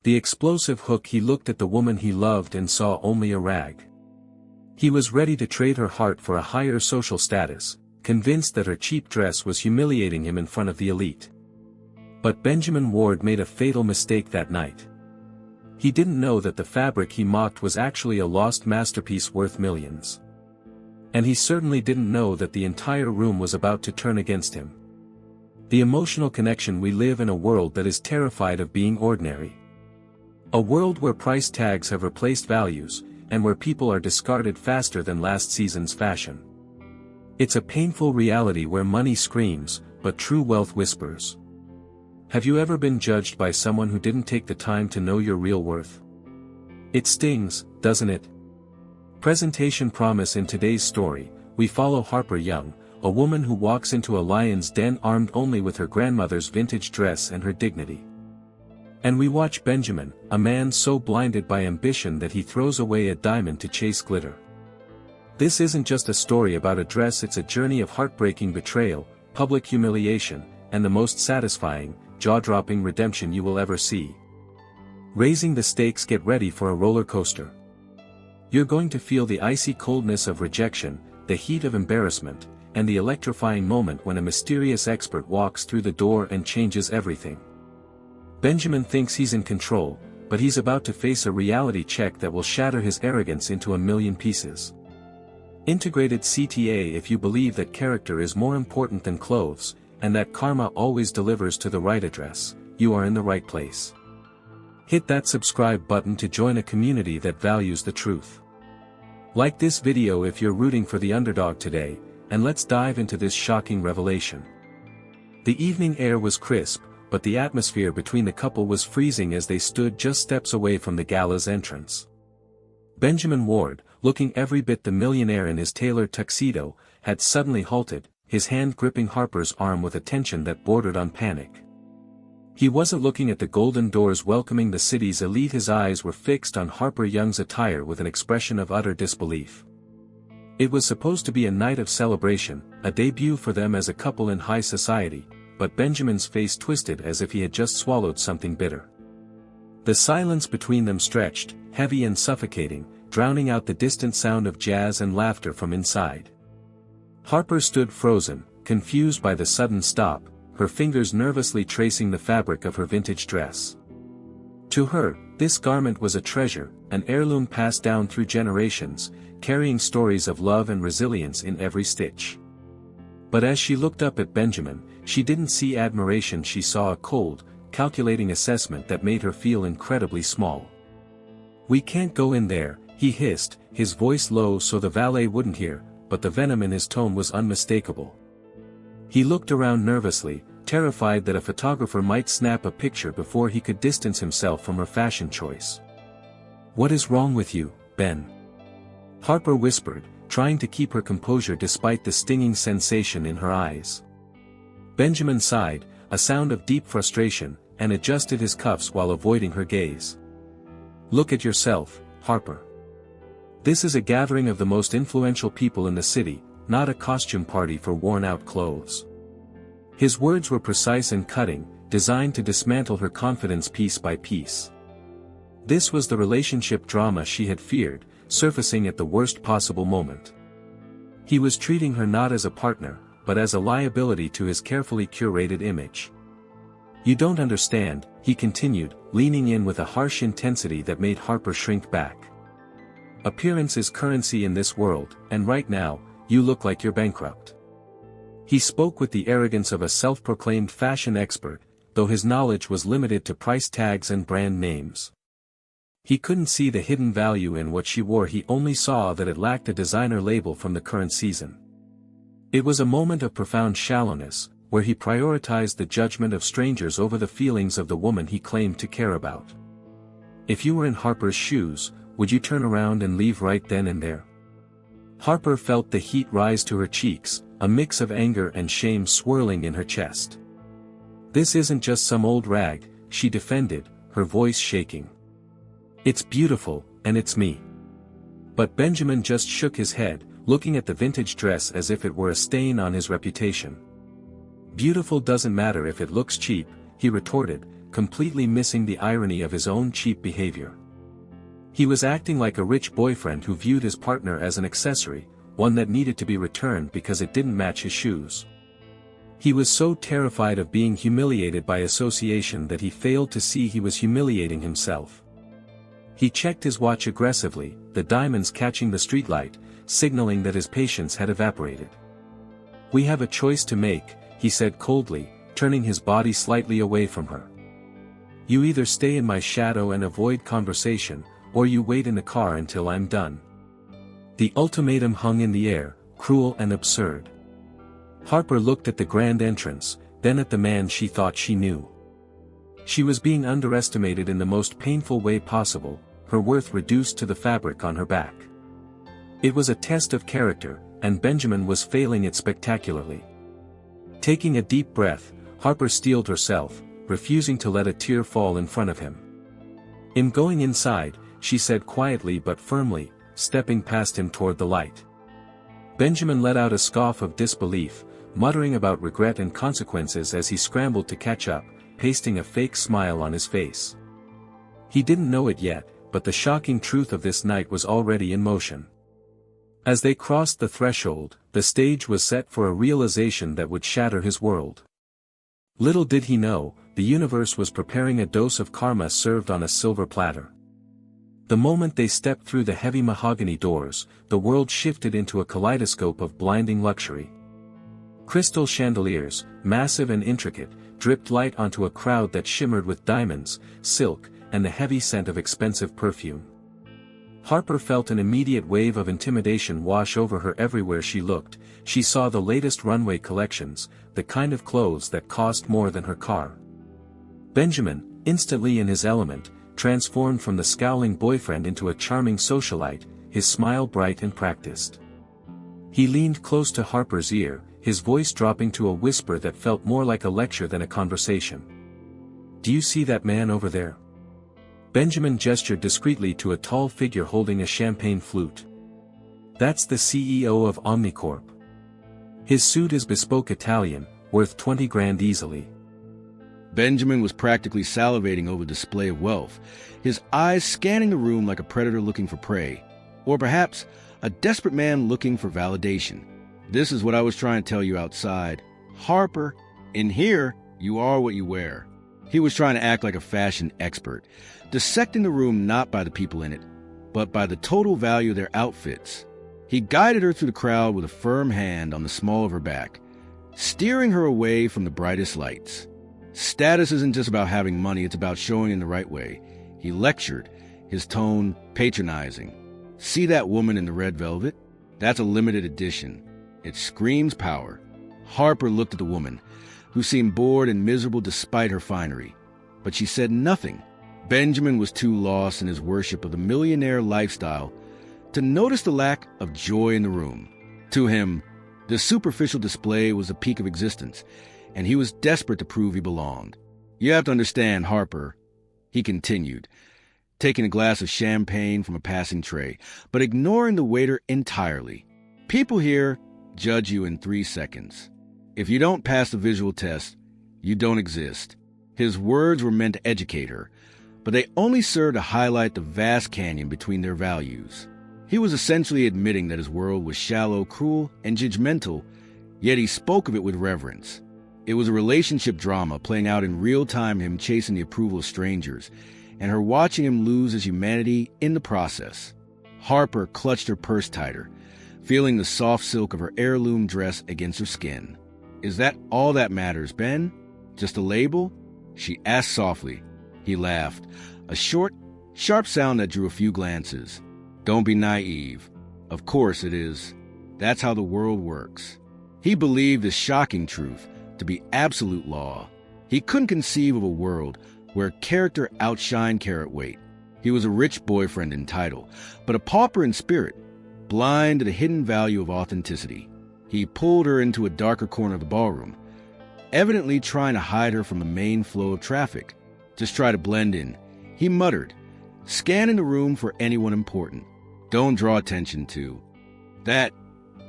The explosive hook. He looked at the woman he loved and saw only a rag. He was ready to trade her heart for a higher social status, convinced that her cheap dress was humiliating him in front of the elite. But Benjamin Ward made a fatal mistake that night. He didn't know that the fabric he mocked was actually a lost masterpiece worth millions. And he certainly didn't know that the entire room was about to turn against him. The emotional connection. We live in a world that is terrified of being ordinary. A world where price tags have replaced values, and where people are discarded faster than last season's fashion. It's a painful reality where money screams, but true wealth whispers. Have you ever been judged by someone who didn't take the time to know your real worth? It stings, doesn't it? Presentation promise. In today's story, we follow Harper Young, a woman who walks into a lion's den armed only with her grandmother's vintage dress and her dignity. And we watch Benjamin, a man so blinded by ambition that he throws away a diamond to chase glitter. This isn't just a story about a dress. It's a journey of heartbreaking betrayal, public humiliation, and the most satisfying, jaw-dropping redemption you will ever see. Raising the stakes. Get ready for a roller coaster. You're going to feel the icy coldness of rejection, the heat of embarrassment, and the electrifying moment when a mysterious expert walks through the door and changes everything. Benjamin thinks he's in control, but he's about to face a reality check that will shatter his arrogance into a million pieces. Integrated CTA. If you believe that character is more important than clothes, and that karma always delivers to the right address, you are in the right place. Hit that subscribe button to join a community that values the truth. Like this video if you're rooting for the underdog today, and let's dive into this shocking revelation. The evening air was crisp, but the atmosphere between the couple was freezing as they stood just steps away from the gala's entrance. Benjamin Ward, looking every bit the millionaire in his tailored tuxedo, had suddenly halted, his hand gripping Harper's arm with a tension that bordered on panic. He wasn't looking at the golden doors welcoming the city's elite. His eyes were fixed on Harper Young's attire with an expression of utter disbelief. It was supposed to be a night of celebration, a debut for them as a couple in high society, but Benjamin's face twisted as if he had just swallowed something bitter. The silence between them stretched, heavy and suffocating, drowning out the distant sound of jazz and laughter from inside. Harper stood frozen, confused by the sudden stop, her fingers nervously tracing the fabric of her vintage dress. To her, this garment was a treasure, an heirloom passed down through generations, carrying stories of love and resilience in every stitch. But as she looked up at Benjamin, she didn't see admiration. She saw a cold, calculating assessment that made her feel incredibly small. "We can't go in there," he hissed, his voice low so the valet wouldn't hear, but the venom in his tone was unmistakable. He looked around nervously, terrified that a photographer might snap a picture before he could distance himself from her fashion choice. "What is wrong with you, Ben?" Harper whispered, trying to keep her composure despite the stinging sensation in her eyes. Benjamin sighed, a sound of deep frustration, and adjusted his cuffs while avoiding her gaze. "Look at yourself, Harper. This is a gathering of the most influential people in the city, not a costume party for worn-out clothes." His words were precise and cutting, designed to dismantle her confidence piece by piece. This was the relationship drama she had feared, surfacing at the worst possible moment. He was treating her not as a partner, but as a liability to his carefully curated image. "You don't understand," he continued, leaning in with a harsh intensity that made Harper shrink back. "Appearance is currency in this world, and right now, you look like you're bankrupt." He spoke with the arrogance of a self-proclaimed fashion expert, though his knowledge was limited to price tags and brand names. He couldn't see the hidden value in what she wore. He only saw that it lacked a designer label from the current season. It was a moment of profound shallowness, where he prioritized the judgment of strangers over the feelings of the woman he claimed to care about. If you were in Harper's shoes, would you turn around and leave right then and there? Harper felt the heat rise to her cheeks, a mix of anger and shame swirling in her chest. "This isn't just some old rag," she defended, her voice shaking. "It's beautiful, and it's me." But Benjamin just shook his head, looking at the vintage dress as if it were a stain on his reputation. "Beautiful doesn't matter if it looks cheap," he retorted, completely missing the irony of his own cheap behavior. He was acting like a rich boyfriend who viewed his partner as an accessory, one that needed to be returned because it didn't match his shoes. He was so terrified of being humiliated by association that he failed to see he was humiliating himself. He checked his watch aggressively, the diamonds catching the streetlight, signaling that his patience had evaporated. "We have a choice to make," he said coldly, turning his body slightly away from her. "You either stay in my shadow and avoid conversation, or you wait in the car until I'm done." The ultimatum hung in the air, cruel and absurd. Harper looked at the grand entrance, then at the man she thought she knew. She was being underestimated in the most painful way possible, her worth reduced to the fabric on her back. It was a test of character, and Benjamin was failing it spectacularly. Taking a deep breath, Harper steeled herself, refusing to let a tear fall in front of him. "I'm going inside," she said quietly but firmly, stepping past him toward the light. Benjamin let out a scoff of disbelief, muttering about regret and consequences as he scrambled to catch up, pasting a fake smile on his face. He didn't know it yet, but the shocking truth of this night was already in motion. As they crossed the threshold, the stage was set for a realization that would shatter his world. Little did he know, the universe was preparing a dose of karma served on a silver platter. The moment they stepped through the heavy mahogany doors, the world shifted into a kaleidoscope of blinding luxury. Crystal chandeliers, massive and intricate, dripped light onto a crowd that shimmered with diamonds, silk, and the heavy scent of expensive perfume. Harper felt an immediate wave of intimidation wash over her everywhere she looked. She saw the latest runway collections, the kind of clothes that cost more than her car. Benjamin, instantly in his element, transformed from the scowling boyfriend into a charming socialite, his smile bright and practiced. He leaned close to Harper's ear, his voice dropping to a whisper that felt more like a lecture than a conversation. "Do you see that man over there?" Benjamin gestured discreetly to a tall figure holding a champagne flute. "That's the CEO of Omnicorp. His suit is bespoke Italian, worth 20 grand easily." Benjamin was practically salivating over the display of wealth, his eyes scanning the room like a predator looking for prey, or perhaps a desperate man looking for validation. "This is what I was trying to tell you outside. Harper, in here, you are what you wear." He was trying to act like a fashion expert, dissecting the room not by the people in it, but by the total value of their outfits. He guided her through the crowd with a firm hand on the small of her back, steering her away from the brightest lights. Status isn't just about having money, it's about showing in the right way. He lectured, his tone patronizing. "See that woman in the red velvet? That's a limited edition. It screams power." Harper looked at the woman, who seemed bored and miserable despite her finery. But she said nothing. Benjamin was too lost in his worship of the millionaire lifestyle to notice the lack of joy in the room. To him, the superficial display was the peak of existence, and he was desperate to prove he belonged. "You have to understand, Harper," he continued, taking a glass of champagne from a passing tray, but ignoring the waiter entirely. "People here judge you in 3 seconds. If you don't pass the visual test, you don't exist." His words were meant to educate her, but they only served to highlight the vast canyon between their values. He was essentially admitting that his world was shallow, cruel, and judgmental, yet he spoke of it with reverence. It was a relationship drama playing out in real time, him chasing the approval of strangers, and her watching him lose his humanity in the process. Harper clutched her purse tighter, feeling the soft silk of her heirloom dress against her skin. "Is that all that matters, Ben? Just a label?" she asked softly. He laughed, a short, sharp sound that drew a few glances. "Don't be naive. Of course it is. That's how the world works." He believed this shocking truth to be absolute law. He couldn't conceive of a world where character outshined carat weight. He was a rich boyfriend in title, but a pauper in spirit, blind to the hidden value of authenticity. He pulled her into a darker corner of the ballroom, evidently trying to hide her from the main flow of traffic. "Just try to blend in," he muttered, scanning the room for anyone important. "Don't draw attention to that."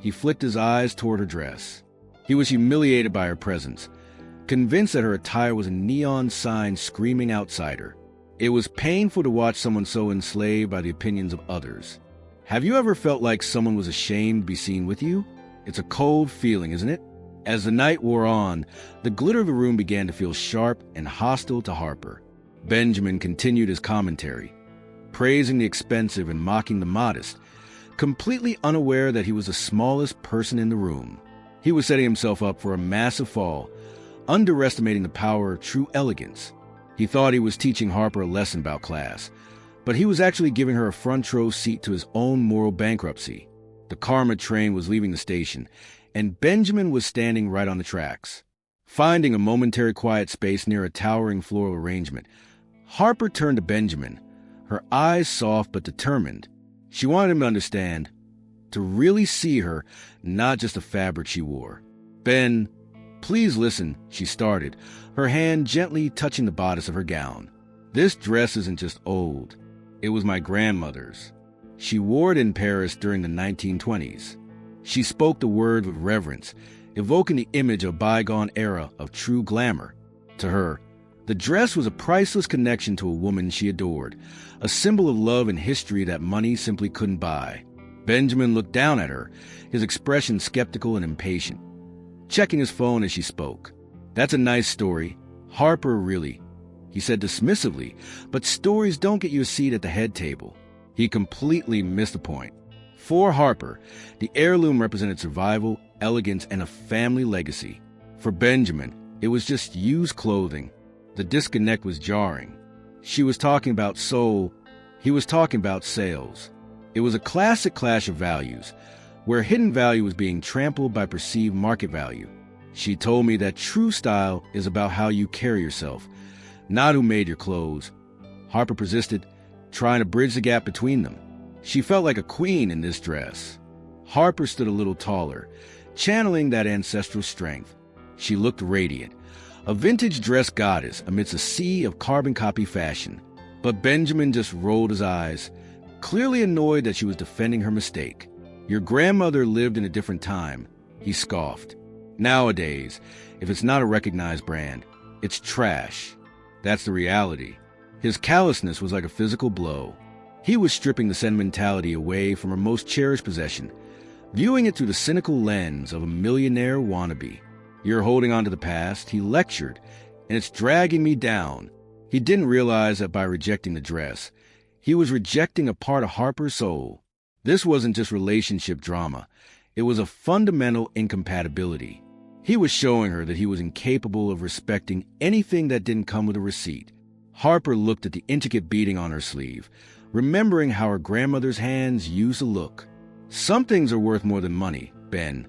He flicked his eyes toward her dress. He was humiliated by her presence, convinced that her attire was a neon sign screaming outsider. It was painful to watch someone so enslaved by the opinions of others. Have you ever felt like someone was ashamed to be seen with you? It's a cold feeling, isn't it? As the night wore on, the glitter of the room began to feel sharp and hostile to Harper. Benjamin continued his commentary, praising the expensive and mocking the modest, completely unaware that he was the smallest person in the room. He was setting himself up for a massive fall, underestimating the power of true elegance. He thought he was teaching Harper a lesson about class, but he was actually giving her a front row seat to his own moral bankruptcy. The karma train was leaving the station, and Benjamin was standing right on the tracks. Finding a momentary quiet space near a towering floral arrangement, Harper turned to Benjamin, her eyes soft but determined. She wanted him to understand, to really see her, not just the fabric she wore. "Ben, please listen," she started, her hand gently touching the bodice of her gown. "This dress isn't just old. It was my grandmother's. She wore it in Paris during the 1920s. She spoke the word with reverence, evoking the image of a bygone era of true glamour. To her, the dress was a priceless connection to a woman she adored, a symbol of love and history that money simply couldn't buy." Benjamin looked down at her, his expression skeptical and impatient, checking his phone as she spoke. "That's a nice story. Harper, really," he said dismissively, "but stories don't get you a seat at the head table." He completely missed the point. For Harper, the heirloom represented survival, elegance, and a family legacy. For Benjamin, it was just used clothing. The disconnect was jarring. She was talking about soul, he was talking about sales. It was a classic clash of values, where hidden value was being trampled by perceived market value. She told me that true style is about how you carry yourself, not who made your clothes. Harper persisted, trying to bridge the gap between them. She felt like a queen in this dress. Harper stood a little taller, channeling that ancestral strength. She looked radiant, a vintage dress goddess amidst a sea of carbon copy fashion. But Benjamin just rolled his eyes, clearly annoyed that she was defending her mistake. "Your grandmother lived in a different time," he scoffed. "Nowadays, if it's not a recognized brand, it's trash. That's the reality." His callousness was like a physical blow. He was stripping the sentimentality away from her most cherished possession, viewing it through the cynical lens of a millionaire wannabe. "You're holding on to the past," he lectured, "and it's dragging me down." He didn't realize that by rejecting the dress, he was rejecting a part of Harper's soul. This wasn't just relationship drama. It was a fundamental incompatibility. He was showing her that he was incapable of respecting anything that didn't come with a receipt. Harper looked at the intricate beading on her sleeve, remembering how her grandmother's hands used to look. "Some things are worth more than money, Ben,"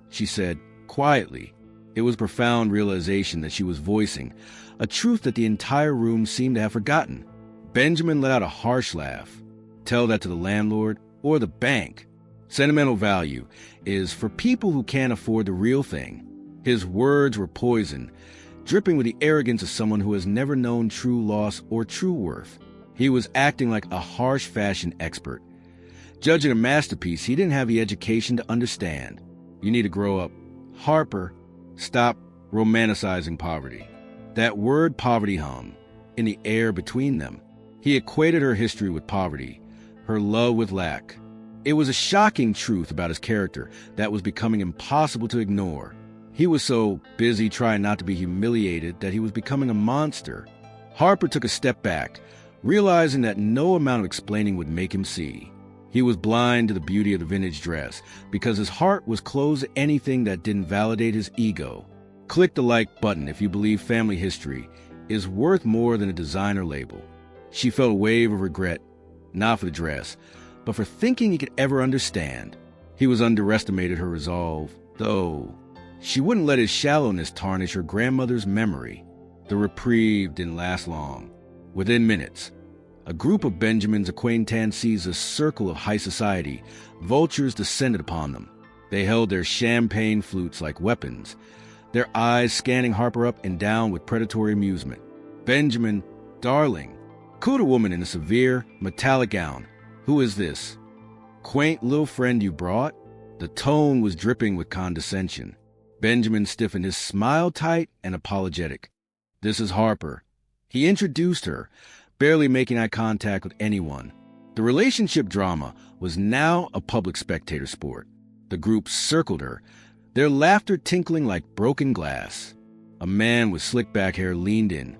she said, quietly. It was a profound realization that she was voicing, a truth that the entire room seemed to have forgotten. Benjamin let out a harsh laugh. "Tell that to the landlord or the bank. Sentimental value is for people who can't afford the real thing." His words were poison, dripping with the arrogance of someone who has never known true loss or true worth. He was acting like a harsh fashion expert, judging a masterpiece he didn't have the education to understand. "You need to grow up. Harper, stop romanticizing poverty." That word poverty hung in the air between them. He equated her history with poverty, her love with lack. It was a shocking truth about his character that was becoming impossible to ignore. He was so busy trying not to be humiliated that he was becoming a monster. Harper took a step back, realizing that no amount of explaining would make him see. He was blind to the beauty of the vintage dress because his heart was closed to anything that didn't validate his ego. Click the like button if you believe family history is worth more than a designer label. She felt a wave of regret, not for the dress, but for thinking he could ever understand. He was underestimated her resolve, though. She wouldn't let his shallowness tarnish her grandmother's memory. The reprieve didn't last long. Within minutes, a group of Benjamin's acquaintances, a circle of high society, vultures descended upon them. They held their champagne flutes like weapons, their eyes scanning Harper up and down with predatory amusement. "Benjamin, darling," cooed a woman in a severe, metallic gown. "Who is this? Quaint little friend you brought?" The tone was dripping with condescension. Benjamin stiffened, his smile tight and apologetic. "This is Harper." He introduced her, barely making eye contact with anyone. The relationship drama was now a public spectator sport. The group circled her, their laughter tinkling like broken glass. A man with slick-back hair leaned in,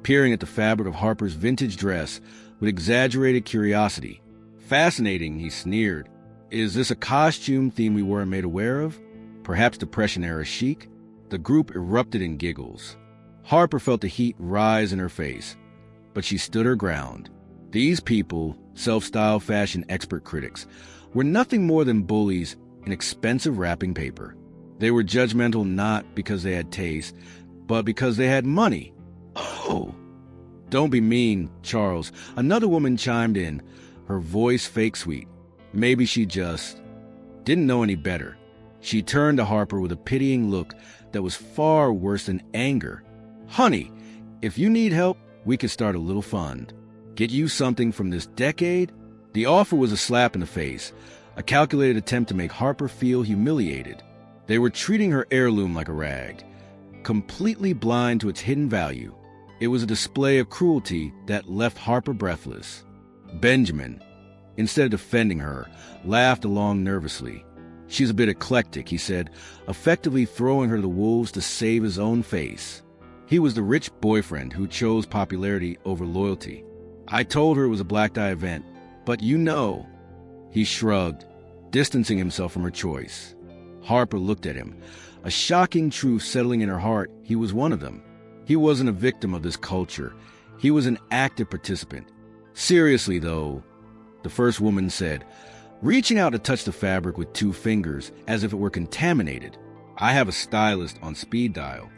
peering at the fabric of Harper's vintage dress with exaggerated curiosity. "Fascinating," he sneered. "Is this a costume theme we weren't made aware of? Perhaps Depression-era chic?" The group erupted in giggles. Harper felt the heat rise in her face, but she stood her ground. These people, self-styled fashion expert critics, were nothing more than bullies in expensive wrapping paper. They were judgmental not because they had taste, but because they had money. "Oh, don't be mean, Charles," another woman chimed in, her voice fake sweet. Maybe she just didn't know any better. She turned to Harper with a pitying look that was far worse than anger. "Honey, if you need help, we could start a little fund. Get you something from this decade?" The offer was a slap in the face, a calculated attempt to make Harper feel humiliated. They were treating her heirloom like a rag, completely blind to its hidden value. It was a display of cruelty that left Harper breathless. Benjamin, instead of defending her, laughed along nervously. "She's a bit eclectic," he said, effectively throwing her to the wolves to save his own face. He was the rich boyfriend who chose popularity over loyalty. "I told her it was a black tie event, but you know." He shrugged, distancing himself from her choice. Harper looked at him, a shocking truth settling in her heart. He was one of them. He wasn't a victim of this culture. He was an active participant. "Seriously, though," the first woman said, reaching out to touch the fabric with 2 fingers as if it were contaminated. "I have a stylist on speed dial.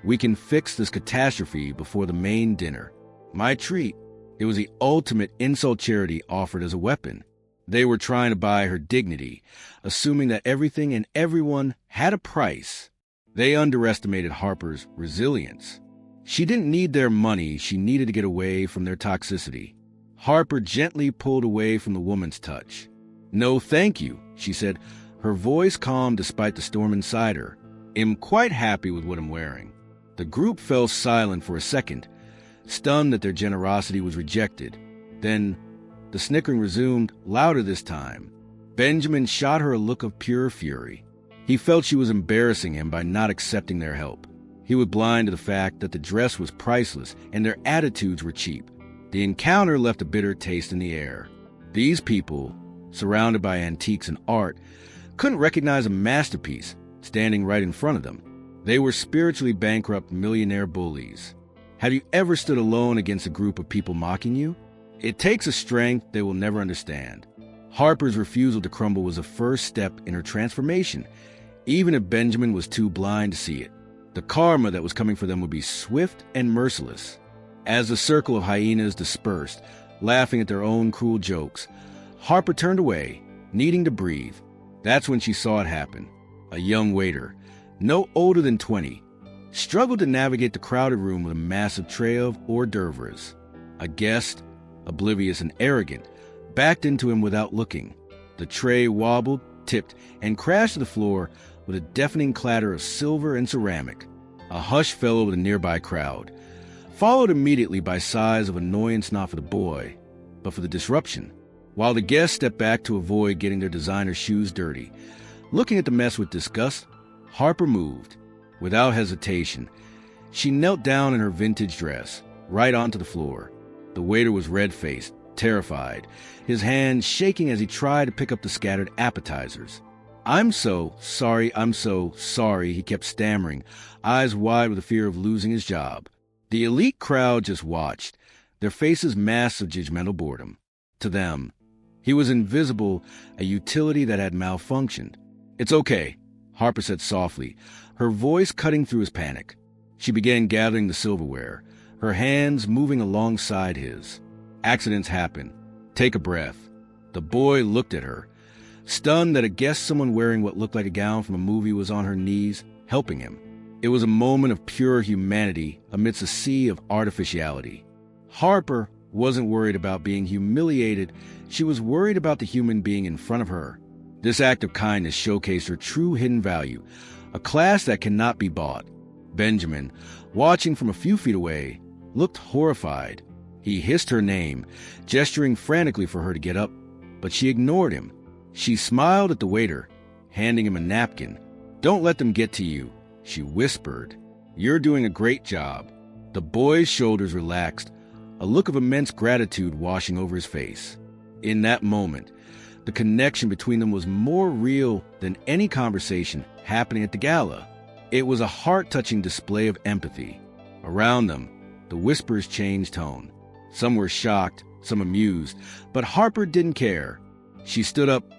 We can fix this catastrophe before the main dinner." My treat. It was the ultimate insult charity offered as a weapon. They were trying to buy her dignity, assuming that everything and everyone had a price. They underestimated Harper's resilience. She didn't need their money, she needed to get away from their toxicity. Harper gently pulled away from the woman's touch. "No, thank you," she said, her voice calm despite the storm inside her. "I'm quite happy with what I'm wearing." The group fell silent for a second, stunned that their generosity was rejected. Then the snickering resumed, louder this time. Benjamin shot her a look of pure fury. He felt she was embarrassing him by not accepting their help. He was blind to the fact that the dress was priceless and their attitudes were cheap. The encounter left a bitter taste in the air. These people, surrounded by antiques and art, couldn't recognize a masterpiece standing right in front of them. They were spiritually bankrupt millionaire bullies. Have you ever stood alone against a group of people mocking you? It takes a strength they will never understand. Harper's refusal to crumble was a first step in her transformation, even if Benjamin was too blind to see it. The karma that was coming for them would be swift and merciless. As the circle of hyenas dispersed, laughing at their own cruel jokes, Harper turned away, needing to breathe. That's when she saw it happen. A young waiter, no older than 20, struggled to navigate the crowded room with a massive tray of hors d'oeuvres. A guest, oblivious and arrogant, backed into him without looking. The tray wobbled, tipped, and crashed to the floor with a deafening clatter of silver and ceramic. A hush fell over the nearby crowd, followed immediately by sighs of annoyance not for the boy, but for the disruption. While the guests stepped back to avoid getting their designer shoes dirty, looking at the mess with disgust, Harper moved. Without hesitation, she knelt down in her vintage dress, right onto the floor. The waiter was red-faced, terrified, his hands shaking as he tried to pick up the scattered appetizers. I'm so sorry," he kept stammering, eyes wide with the fear of losing his job. The elite crowd just watched, their faces masks of judgmental boredom. To them, he was invisible, a utility that had malfunctioned. "It's okay," Harper said softly, her voice cutting through his panic. She began gathering the silverware, her hands moving alongside his. "Accidents happen. Take a breath." The boy looked at her, stunned that a guest, someone wearing what looked like a gown from a movie, was on her knees, helping him. It was a moment of pure humanity amidst a sea of artificiality. Harper wasn't worried about being humiliated. She was worried about the human being in front of her. This act of kindness showcased her true hidden value, A class that cannot be bought. Benjamin, watching from a few feet away, looked horrified. He hissed her name, gesturing frantically for her to get up, but she ignored him. She smiled at the waiter, handing him a napkin. "Don't let them get to you," she whispered. "You're doing a great job." The boy's shoulders relaxed, a look of immense gratitude washing over his face. In that moment, the connection between them was more real than any conversation happening at the gala. It was a heart-touching display of empathy. Around them, the whispers changed tone. Some were shocked, some amused, but Harper didn't care. She stood up,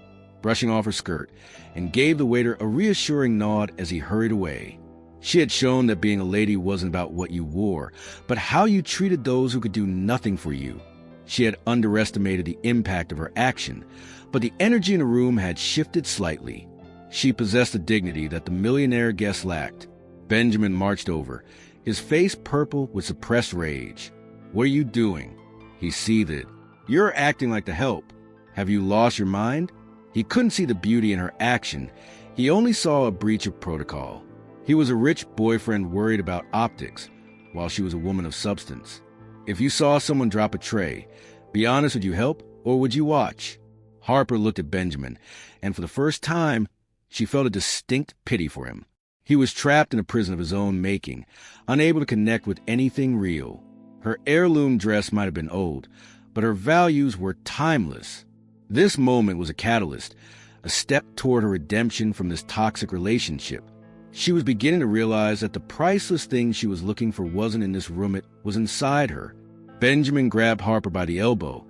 brushing off her skirt, and gave the waiter a reassuring nod as he hurried away. She had shown that being a lady wasn't about what you wore, but how you treated those who could do nothing for you. She had underestimated the impact of her action, but the energy in the room had shifted slightly. She possessed a dignity that the millionaire guest lacked. Benjamin marched over, his face purple with suppressed rage. "What are you doing?" He seethed. "You're acting like the help. Have you lost your mind?" He couldn't see the beauty in her action. He only saw a breach of protocol. He was a rich boyfriend worried about optics, while she was a woman of substance. If you saw someone drop a tray, be honest, would you help or would you watch? Harper looked at Benjamin, and for the first time, she felt a distinct pity for him. He was trapped in a prison of his own making, unable to connect with anything real. Her heirloom dress might have been old, but her values were timeless. This moment was a catalyst, a step toward her redemption from this toxic relationship. She was beginning to realize that the priceless thing she was looking for wasn't in this room, it was inside her. Benjamin grabbed Harper by the elbow,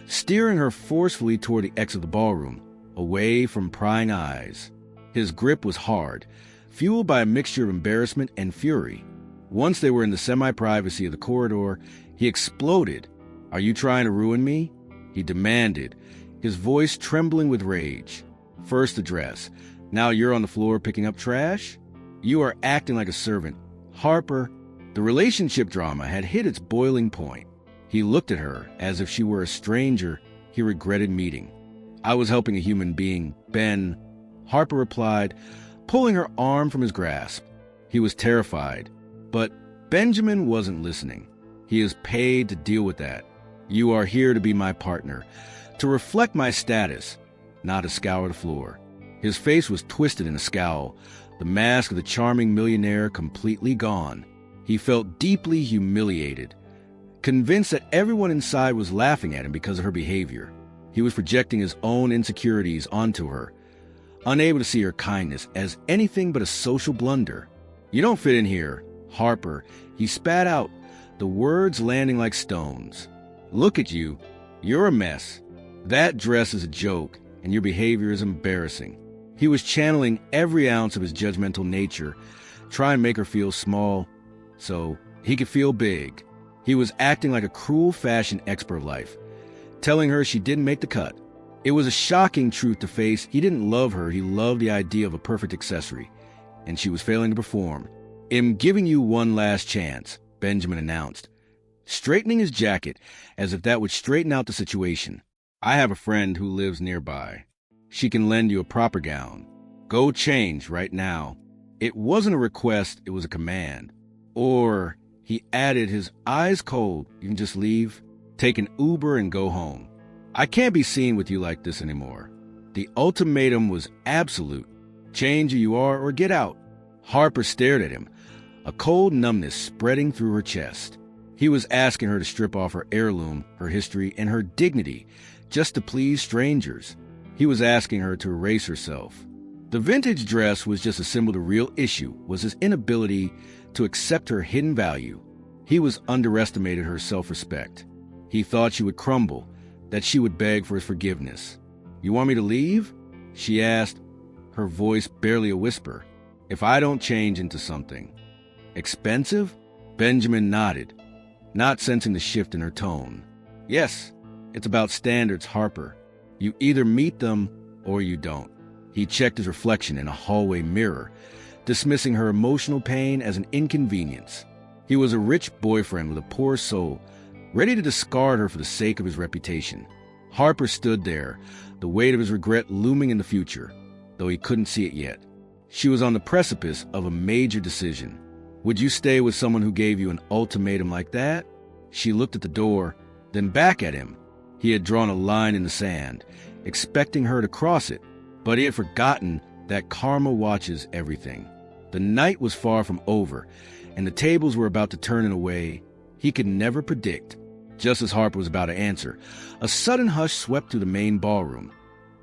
steering her forcefully toward the exit of the ballroom, away from prying eyes. His grip was hard, fueled by a mixture of embarrassment and fury. Once they were in the semi-privacy of the corridor, he exploded. "Are you trying to ruin me?" he demanded, his voice trembling with rage. "First the dress. Now you're on the floor picking up trash? You are acting like a servant." Harper, the relationship drama had hit its boiling point. He looked at her as if she were a stranger he regretted meeting. "I was helping a human being, Ben," Harper replied, pulling her arm from his grasp. He was terrified, but Benjamin wasn't listening. "He is paid to deal with that. You are here to be my partner, to reflect my status, not to scour the floor." His face was twisted in a scowl, the mask of the charming millionaire completely gone. He felt deeply humiliated, convinced that everyone inside was laughing at him because of her behavior. He was projecting his own insecurities onto her, unable to see her kindness as anything but a social blunder. "You don't fit in here, Harper," he spat out, the words landing like stones. "Look at you. You're a mess. That dress is a joke, and your behavior is embarrassing." He was channeling every ounce of his judgmental nature, trying to make her feel small so he could feel big. He was acting like a cruel fashion expert of life, telling her she didn't make the cut. It was a shocking truth to face. He didn't love her, he loved the idea of a perfect accessory, and she was failing to perform. "I'm giving you one last chance," Benjamin announced, straightening his jacket as if that would straighten out the situation. "I have a friend who lives nearby. She can lend you a proper gown. Go change right now." It wasn't a request, it was a command. Or, he added, his eyes cold, "You can just leave, take an Uber and go home. I can't be seen with you like this anymore." The ultimatum was absolute. Change who you are or get out. Harper stared at him, a cold numbness spreading through her chest. He was asking her to strip off her heirloom, her history, and her dignity, just to please strangers. He was asking her to erase herself. The vintage dress was just a symbol. The real issue was his inability to accept her hidden value. He was underestimated her self-respect. He thought she would crumble, that she would beg for his forgiveness. "You want me to leave?" she asked, her voice barely a whisper. "If I don't change into something expensive?" Benjamin nodded, not sensing the shift in her tone. "Yes, it's about standards, Harper. You either meet them or you don't." He checked his reflection in a hallway mirror, dismissing her emotional pain as an inconvenience. He was a rich boyfriend with a poor soul, ready to discard her for the sake of his reputation. Harper stood there, the weight of his regret looming in the future, though he couldn't see it yet. She was on the precipice of a major decision. Would you stay with someone who gave you an ultimatum like that? She looked at the door, then back at him. He had drawn a line in the sand, expecting her to cross it, but he had forgotten that karma watches everything. The night was far from over, and the tables were about to turn in a way he could never predict. Just as Harper was about to answer, a sudden hush swept through the main ballroom,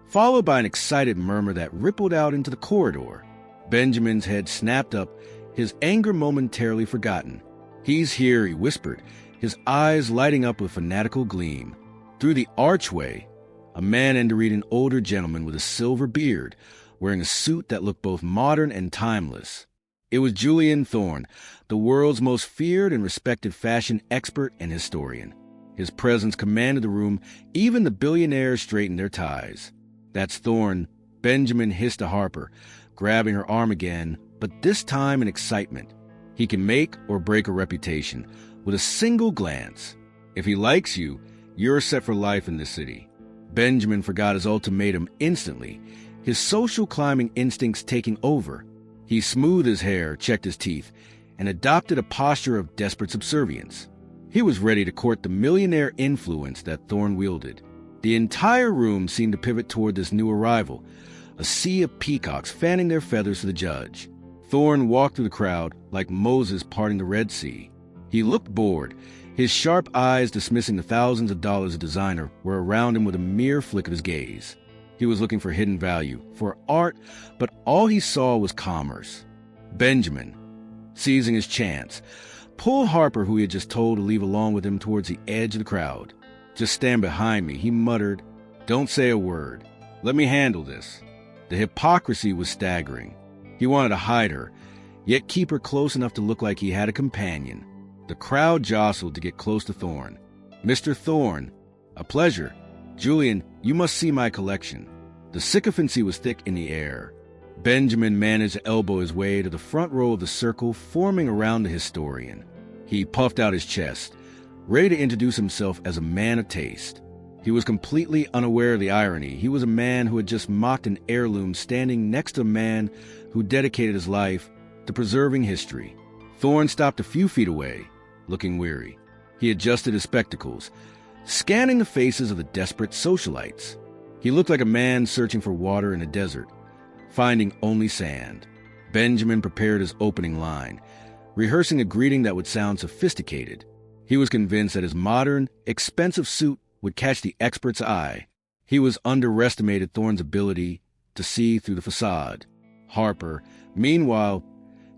followed by an excited murmur that rippled out into the corridor. Benjamin's head snapped up, his anger momentarily forgotten. "He's here," he whispered, his eyes lighting up with fanatical gleam. Through the archway, a man entered, an older gentleman with a silver beard, wearing a suit that looked both modern and timeless. It was Julian Thorne, the world's most feared and respected fashion expert and historian. His presence commanded the room. Even the billionaires straightened their ties. "That's Thorne," Benjamin hissed to Harper, grabbing her arm again, but this time in excitement. "He can make or break a reputation with a single glance. If he likes you, you're set for life in this city." Benjamin forgot his ultimatum instantly, his social climbing instincts taking over. He smoothed his hair, checked his teeth, and adopted a posture of desperate subservience. He was ready to court the millionaire influence that Thorne wielded. The entire room seemed to pivot toward this new arrival, a sea of peacocks fanning their feathers to the judge. Thorne walked through the crowd like Moses parting the Red Sea. He looked bored, his sharp eyes dismissing the thousands of dollars of designer were around him with a mere flick of his gaze. He was looking for hidden value, for art, but all he saw was commerce. Benjamin, seizing his chance, pulled Harper, who he had just told to leave along with him, towards the edge of the crowd. "Just stand behind me," he muttered. "Don't say a word. Let me handle this." The hypocrisy was staggering. He wanted to hide her, yet keep her close enough to look like he had a companion. The crowd jostled to get close to Thorne. "Mr. Thorne, a pleasure. Julian, you must see my collection." The sycophancy was thick in the air. Benjamin managed to elbow his way to the front row of the circle forming around the historian. He puffed out his chest, ready to introduce himself as a man of taste. He was completely unaware of the irony. He was a man who had just mocked an heirloom standing next to a man who dedicated his life to preserving history. Thorne stopped a few feet away, looking weary. He adjusted his spectacles, scanning the faces of the desperate socialites. He looked like a man searching for water in a desert, finding only sand. Benjamin prepared his opening line, rehearsing a greeting that would sound sophisticated. He was convinced that his modern, expensive suit would catch the expert's eye. He was underestimated Thorne's ability to see through the facade. Harper, meanwhile,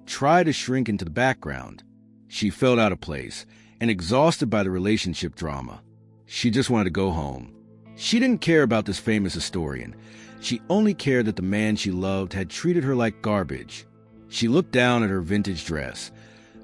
tried to shrink into the background. She felt out of place and exhausted by the relationship drama. She just wanted to go home. She didn't care about this famous historian. She only cared that the man she loved had treated her like garbage. She looked down at her vintage dress,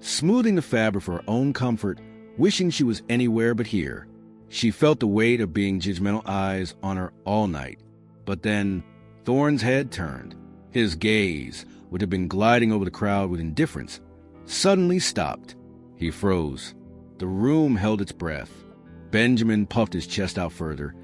smoothing the fabric for her own comfort, wishing she was anywhere but here. She felt the weight of being judgmental eyes on her all night. But then Thorne's head turned. His gaze, which had been gliding over the crowd with indifference, suddenly stopped. He froze. The room held its breath. Benjamin puffed his chest out further,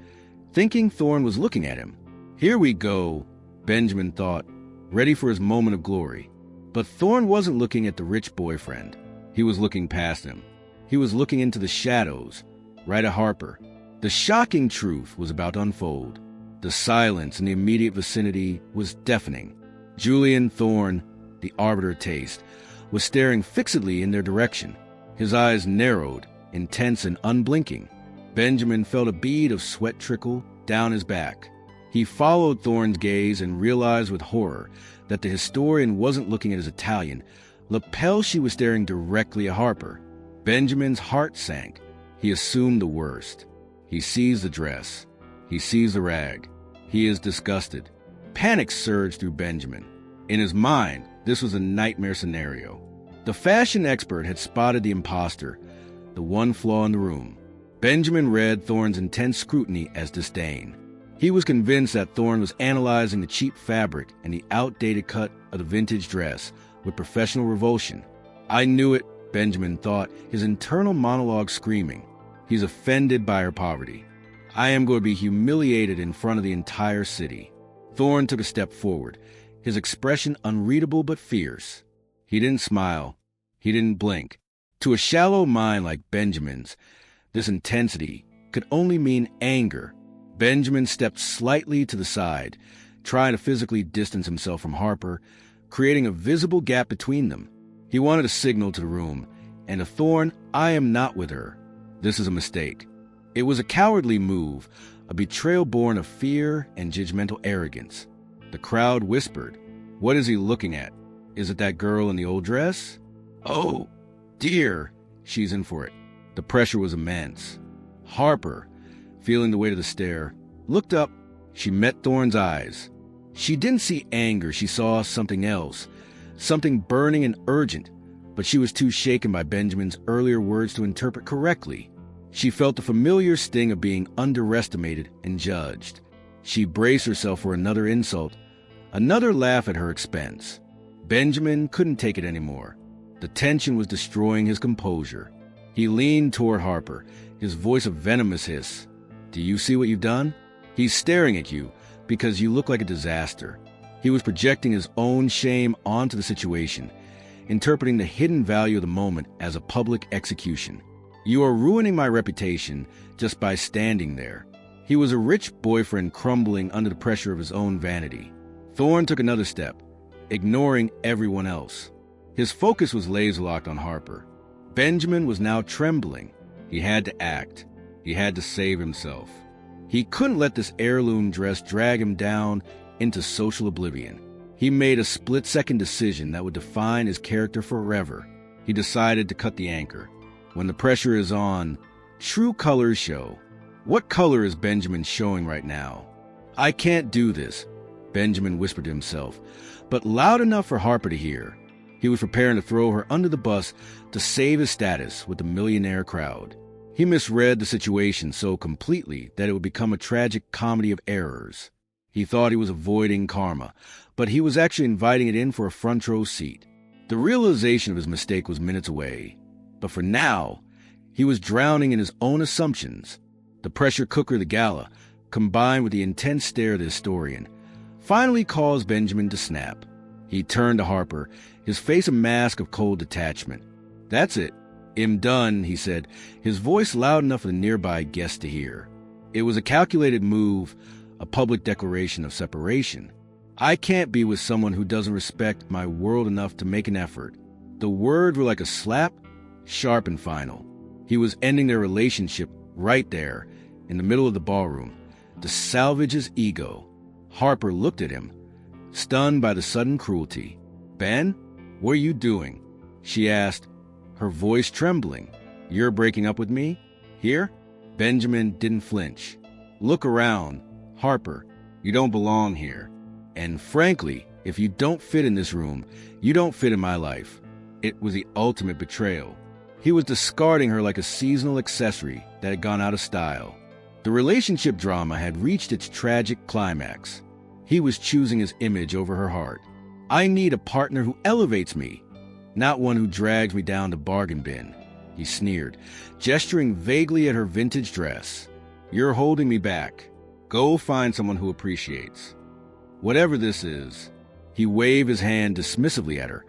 thinking Thorne was looking at him. "Here we go," Benjamin thought, ready for his moment of glory. But Thorne wasn't looking at the rich boyfriend. He was looking past him. He was looking into the shadows, right at Harper. The shocking truth was about to unfold. The silence in the immediate vicinity was deafening. Julian Thorne, the arbiter of taste, was staring fixedly in their direction. His eyes narrowed, intense and unblinking. Benjamin felt a bead of sweat trickle down his back. He followed Thorne's gaze and realized with horror that the historian wasn't looking at his Italian lapel. She was staring directly at Harper. Benjamin's heart sank. He assumed the worst. He sees the dress. He sees the rag. He is disgusted. Panic surged through Benjamin. In his mind, this was a nightmare scenario. The fashion expert had spotted the imposter, the one flaw in the room. Benjamin read Thorne's intense scrutiny as disdain. He was convinced that Thorne was analyzing the cheap fabric and the outdated cut of the vintage dress with professional revulsion. "I knew it," Benjamin thought, his internal monologue screaming. "He's offended by her poverty. I am going to be humiliated in front of the entire city." Thorne took a step forward, his expression unreadable but fierce. He didn't smile. He didn't blink. To a shallow mind like Benjamin's, this intensity could only mean anger. Benjamin stepped slightly to the side, trying to physically distance himself from Harper, creating a visible gap between them. He wanted to signal to the room, "And to Thorne, I am not with her. This is a mistake." It was a cowardly move, a betrayal born of fear and judgmental arrogance. The crowd whispered, "What is he looking at? Is it that girl in the old dress? Oh, dear, she's in for it." The pressure was immense. Harper, feeling the weight of the stare, looked up. She met Thorne's eyes. She didn't see anger, she saw something else, something burning and urgent, but she was too shaken by Benjamin's earlier words to interpret correctly. She felt the familiar sting of being underestimated and judged. She braced herself for another insult, another laugh at her expense. Benjamin couldn't take it anymore. The tension was destroying his composure. He leaned toward Harper, his voice a venomous hiss. "Do you see what you've done? He's staring at you because you look like a disaster." He was projecting his own shame onto the situation, interpreting the hidden value of the moment as a public execution. "You are ruining my reputation just by standing there." He was a rich boyfriend crumbling under the pressure of his own vanity. Thorne took another step, ignoring everyone else. His focus was laser-locked on Harper. Benjamin was now trembling. He had to act. He had to save himself. He couldn't let this heirloom dress drag him down into social oblivion. He made a split-second decision that would define his character forever. He decided to cut the anchor. When the pressure is on, true colors show. What color is Benjamin showing right now? "I can't do this," Benjamin whispered to himself, but loud enough for Harper to hear. He was preparing to throw her under the bus to save his status with the millionaire crowd. He misread the situation so completely that it would become a tragic comedy of errors. He thought he was avoiding karma, but he was actually inviting it in for a front-row seat. The realization of his mistake was minutes away, but for now, he was drowning in his own assumptions. The pressure cooker of the gala, combined with the intense stare of the historian, finally caused Benjamin to snap. He turned to Harper, his face a mask of cold detachment. "That's it. I'm done," he said, his voice loud enough for the nearby guests to hear. It was a calculated move, a public declaration of separation. "I can't be with someone who doesn't respect my world enough to make an effort." The words were like a slap, sharp and final. He was ending their relationship right there, in the middle of the ballroom, to salvage his ego. Harper looked at him, stunned by the sudden cruelty. "Ben, what are you doing?" she asked, her voice trembling. "You're breaking up with me? Here?" Benjamin didn't flinch. "Look around. Harper, you don't belong here. And frankly, if you don't fit in this room, you don't fit in my life." It was the ultimate betrayal. He was discarding her like a seasonal accessory that had gone out of style. The relationship drama had reached its tragic climax. He was choosing his image over her heart. "I need a partner who elevates me, not one who drags me down the bargain bin," he sneered, gesturing vaguely at her vintage dress. "You're holding me back. Go find someone who appreciates. Whatever this is." He waved his hand dismissively at her,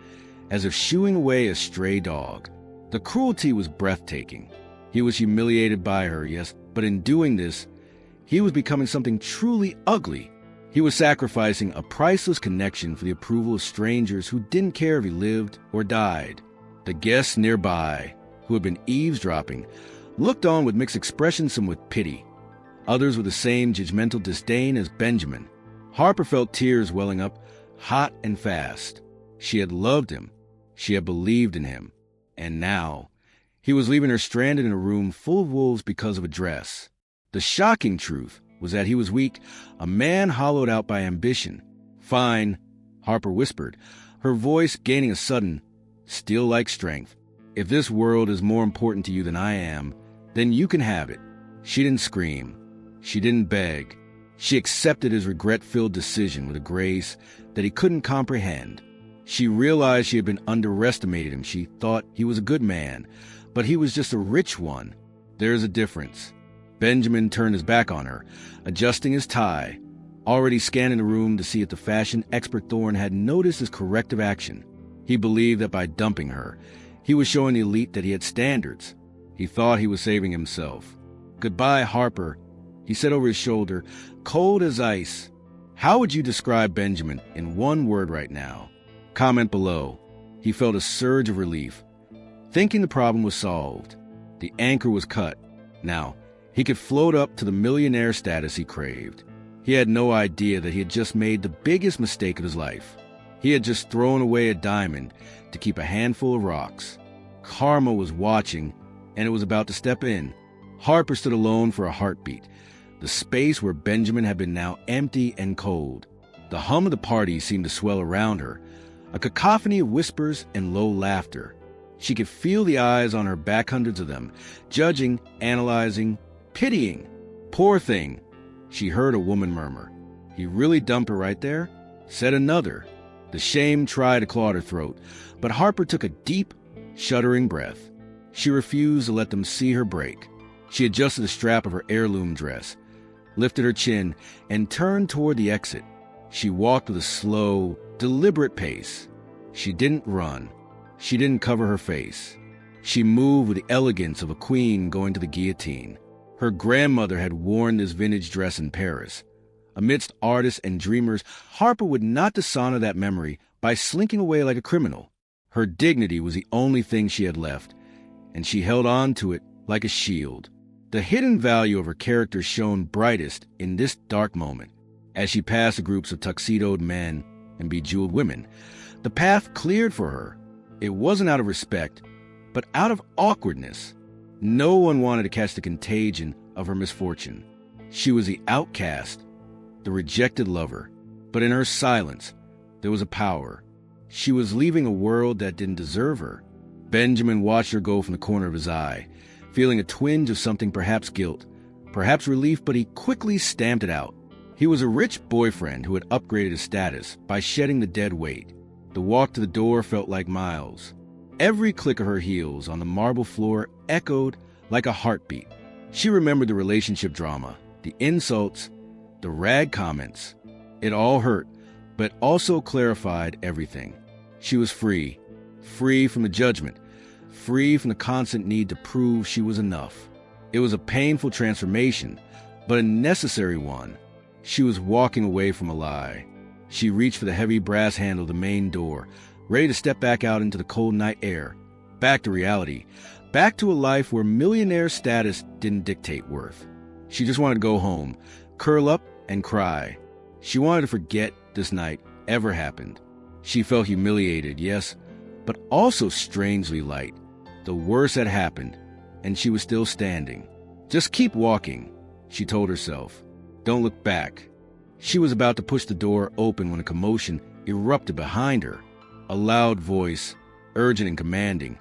as if shooing away a stray dog. The cruelty was breathtaking. He was humiliated by her, yes, but in doing this, he was becoming something truly ugly. He was sacrificing a priceless connection for the approval of strangers who didn't care if he lived or died. The guests nearby, who had been eavesdropping, looked on with mixed expressions, some with pity, others with the same judgmental disdain as Benjamin. Harper felt tears welling up, hot and fast. She had loved him. She had believed in him. And now, he was leaving her stranded in a room full of wolves because of a dress. The shocking truth was that he was weak, a man hollowed out by ambition. "Fine," Harper whispered, her voice gaining a sudden, steel-like strength. "If this world is more important to you than I am, then you can have it." She didn't scream. She didn't beg. She accepted his regret-filled decision with a grace that he couldn't comprehend. She realized she had been underestimating him. She thought he was a good man, but he was just a rich one. There is a difference. Benjamin turned his back on her, adjusting his tie, already scanning the room to see if the fashion expert Thorne had noticed his corrective action. He believed that by dumping her, he was showing the elite that he had standards. He thought he was saving himself. "Goodbye, Harper," he said over his shoulder, cold as ice. How would you describe Benjamin in one word right now? Comment below. He felt a surge of relief, thinking the problem was solved. The anchor was cut. Now, he could float up to the millionaire status he craved. He had no idea that he had just made the biggest mistake of his life. He had just thrown away a diamond to keep a handful of rocks. Karma was watching, and it was about to step in. Harper stood alone for a heartbeat. The space where Benjamin had been now empty and cold. The hum of the party seemed to swell around her, a cacophony of whispers and low laughter. She could feel the eyes on her back, hundreds of them, judging, analyzing, pitying. "Poor thing," she heard a woman murmur. "He really dumped her right there?" Said another. The shame tried to claw at her throat, but Harper took a deep, shuddering breath. She refused to let them see her break. She adjusted the strap of her heirloom dress, lifted her chin, and turned toward the exit. She walked with a slow, deliberate pace. She didn't run. She didn't cover her face. She moved with the elegance of a queen going to the guillotine. Her grandmother had worn this vintage dress in Paris. Amidst artists and dreamers, Harper would not dishonor that memory by slinking away like a criminal. Her dignity was the only thing she had left, and she held on to it like a shield. The hidden value of her character shone brightest in this dark moment. As she passed the groups of tuxedoed men and bejeweled women, the path cleared for her. It wasn't out of respect, but out of awkwardness. No one wanted to catch the contagion of her misfortune. She was the outcast, the rejected lover. But in her silence, there was a power. She was leaving a world that didn't deserve her. Benjamin watched her go from the corner of his eye, feeling a twinge of something, perhaps guilt, perhaps relief, but he quickly stamped it out. He was a rich boyfriend who had upgraded his status by shedding the dead weight. The walk to the door felt like miles. Every click of her heels on the marble floor echoed like a heartbeat. She remembered the relationship drama, the insults, the rag comments. It all hurt, but also clarified everything. She was free from the judgment, free from the constant need to prove she was enough. It was a painful transformation, but a necessary one. She was walking away from a lie. She reached for the heavy brass handle of the main door, ready to step back out into the cold night air, back to reality, back to a life where millionaire status didn't dictate worth. She just wanted to go home, curl up and cry. She wanted to forget this night ever happened. She felt humiliated, yes, but also strangely light. The worst had happened, and she was still standing. Just keep walking, she told herself. Don't look back. She was about to push the door open when a commotion erupted behind her. A loud voice, urgent and commanding,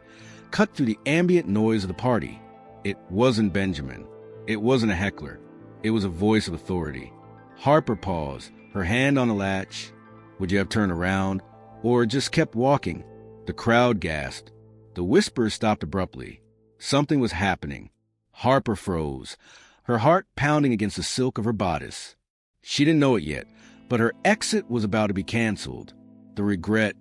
cut through the ambient noise of the party. It wasn't Benjamin. It wasn't a heckler. It was a voice of authority. Harper paused, her hand on the latch. Would you have turned around, or just kept walking? The crowd gasped. The whispers stopped abruptly. Something was happening. Harper froze, her heart pounding against the silk of her bodice. She didn't know it yet, but her exit was about to be canceled. The regret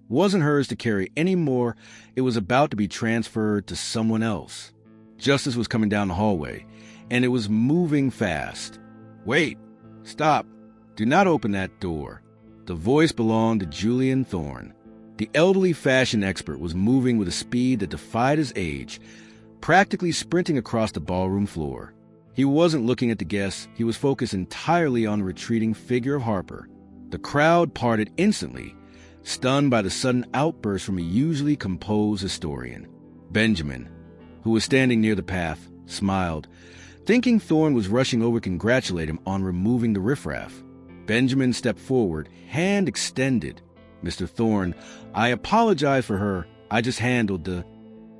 wasn't hers to carry anymore. It was about to be transferred to someone else. Justice was coming down the hallway, and it was moving fast. Wait! Stop! Do not open that door. The voice belonged to Julian Thorne. The elderly fashion expert was moving with a speed that defied his age, practically sprinting across the ballroom floor. He wasn't looking at the guests. He was focused entirely on the retreating figure of Harper. The crowd parted instantly, stunned by the sudden outburst from a usually composed historian. Benjamin, who was standing near the path, smiled, thinking Thorne was rushing over to congratulate him on removing the riffraff. Benjamin stepped forward, hand extended. "Mr. Thorne, I apologize for her. I just handled the..."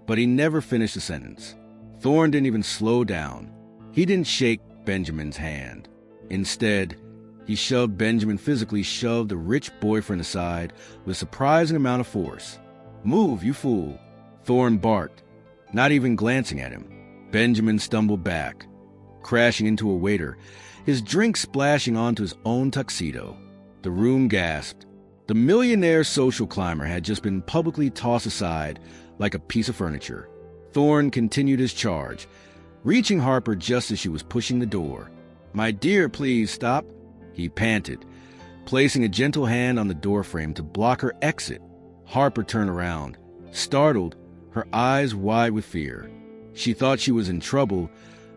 But he never finished the sentence. Thorne didn't even slow down. He didn't shake Benjamin's hand. Instead, he shoved Benjamin, physically shoved the rich boyfriend aside with a surprising amount of force. "Move, you fool," Thorne barked, not even glancing at him. Benjamin stumbled back. crashing into a waiter, his drink splashing onto his own tuxedo. The room gasped. The millionaire social climber had just been publicly tossed aside like a piece of furniture. Thorne continued his charge, reaching Harper just as she was pushing the door. "My dear, please stop," he panted, placing a gentle hand on the doorframe to block her exit. Harper turned around, startled, her eyes wide with fear. She thought she was in trouble,